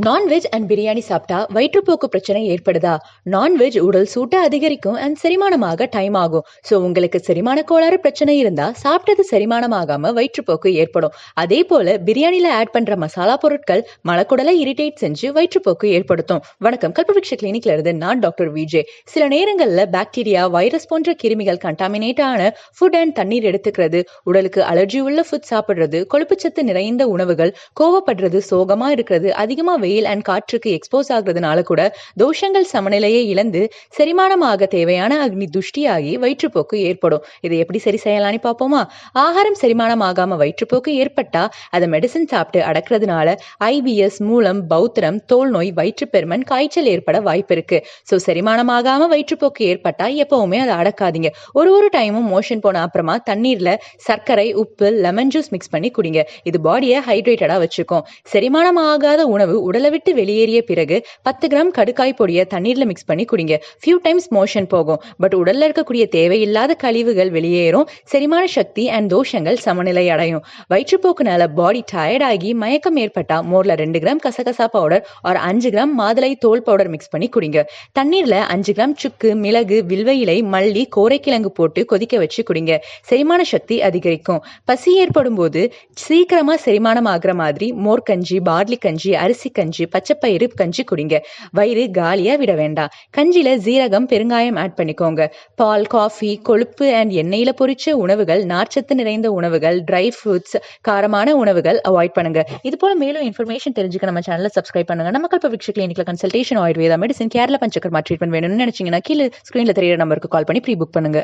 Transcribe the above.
Non veg and biryani சாப்பிட்டா வயிற்றுப்போக்கு பிரச்சனை ஏற்படுதா? நான்வெஜ் உடல் சூட்டை அதிகரிக்கும் அண்ட் செரிமானமாக டைம் ஆகும். ஸோ உங்களுக்கு செரிமான கோளாறு பிரச்சனை இருந்தா சாப்பிட்டது செரிமானம் ஆகாம வயிற்றுப்போக்கு ஏற்படும். அதே போல பிரியாணில ஆட் பண்ற மசாலா பொருட்கள் மலக்குடலை இரிட்டேட் செஞ்சு வயிற்றுப்போக்கு ஏற்படுத்தும். வணக்கம், கல்பவிக்ஷ கிளினிக்ல இருந்து நான் டாக்டர் விஜே. சில நேரங்கள்ல பாக்டீரியா, வைரஸ் போன்ற கிருமிகள் கண்டாமினேட் ஆன ஃபுட் அண்ட் தண்ணீர் எடுத்துக்கிறது, உடலுக்கு அலர்ஜி உள்ள ஃபுட் சாப்பிடுறது, கொழுப்புச்சத்து நிறைந்த உணவுகள், கோவப்படுறது, சோகமா இருக்கிறது, அதிகமா வெயில் அண்ட் காற்றுக்கு எக்ஸ்போஸ் ஆகுறதுனால கூட தோஷங்கள் சமநிலையை இழந்து செரிமானமாக தேவையான அக்னி துஷ்டியாகி வயிற்றுப்போக்கு ஏற்படும். இதை எப்படி சரி செய்யலாம்னு பார்ப்போமா? ஆகாரம் செரிமானம் ஆகாம வயிற்றுப்போக்கு ஏற்பட்டா அதை மெடிசன் சாப்பிட்டு அடக்கிறதுனால ஐபிஎஸ், மூலம், பௌத்திரம், தோல் நோய், வயிற்றுப்பெருமன், காய்ச்சல் ஏற்பட வாய்ப்பு இருக்கு. ஸோ செரிமானம் ஆகாம வயிற்றுப்போக்கு ஏற்பட்டா எப்பவுமே அதை அடக்காதீங்க. ஒரு டைமும் மோஷன் போன அப்புறமா தண்ணீர்ல சர்க்கரை, உப்பு, லெமன் ஜூஸ் மிக்ஸ் பண்ணி குடிங்க. இது பாடியை ஹைட்ரேட்டடா வச்சுக்கும். செரிமானம் ஆகாத உணவு உடலை விட்டு வெளியேறிய பிறகு 10 கிராம் கடுக்காய் பொடியை தண்ணீர்ல மிக்ஸ் பண்ணி குடிங்க. ஃபியூ டைம்ஸ் மோஷன் போகும், பட் உடல்ல இருக்கக்கூடிய தேவையில்லாத கழிவுகள் வெளியேறும். செரிமான சக்தி அண்ட் தோஷங்கள் சமநிலை அடையும். வயிற்றுப்போக்குனால பாடி டயர்ட் ஆகி மயக்கம் ஏற்பட்டா மோர்ல 2 கிராம் கசகசா பவுடர் ஒரு 5 கிராம் மாதுளை தோல் பவுடர் மிக்ஸ் பண்ணி குடிங்க. தண்ணீர்ல 5 கிராம் சுக்கு, மிளகு, வில்வ இலை, மல்லி, கோரைக்கிழங்கு போட்டு கொதிக்க வச்சு குடிங்க. செரிமான சக்தி அதிகரிக்கும். பசி ஏற்படும் போது சீக்கிரமா செரிமானம் ஆகிற மாதிரி மோர் கஞ்சி, பார்லி கஞ்சி, அரிசி கஞ்சி, பச்சைப்பயிறு கஞ்சி குடிங்க. வயிறு காலியா விட வேண்டாம். கஞ்சில ஜீரகம், பெருங்காயம் ஆட் பண்ணிக்கோங்க. பால், காஃபி, கொழுப்பு அண்ட் எண்ணெயில பொரிச்ச உணவுகள், நார்ச்சத்து நிறைந்த உணவுகள், ட்ரை ஃப்ரூட்ஸ், காரமான உணவுகள் அவாய்ட் பண்ணுங்க. இது போல மேலும் இன்ஃபர்மேஷன் தெரிஞ்சுக்க நம்ம சேனலை சப்ஸ்கிரைப் பண்ணுங்க. நம்ம கல்பவிக்ஷ கிளினிக்ல consultation, Ayurveda medicine, Kerala Panchakarma treatment வேணும்னு நினைச்சீங்கன்னா கீழே ஸ்கிரீன்ல தெரியுற நம்பருக்கு கால் பண்ணி ப்ரீ புக் பண்ணுங்க.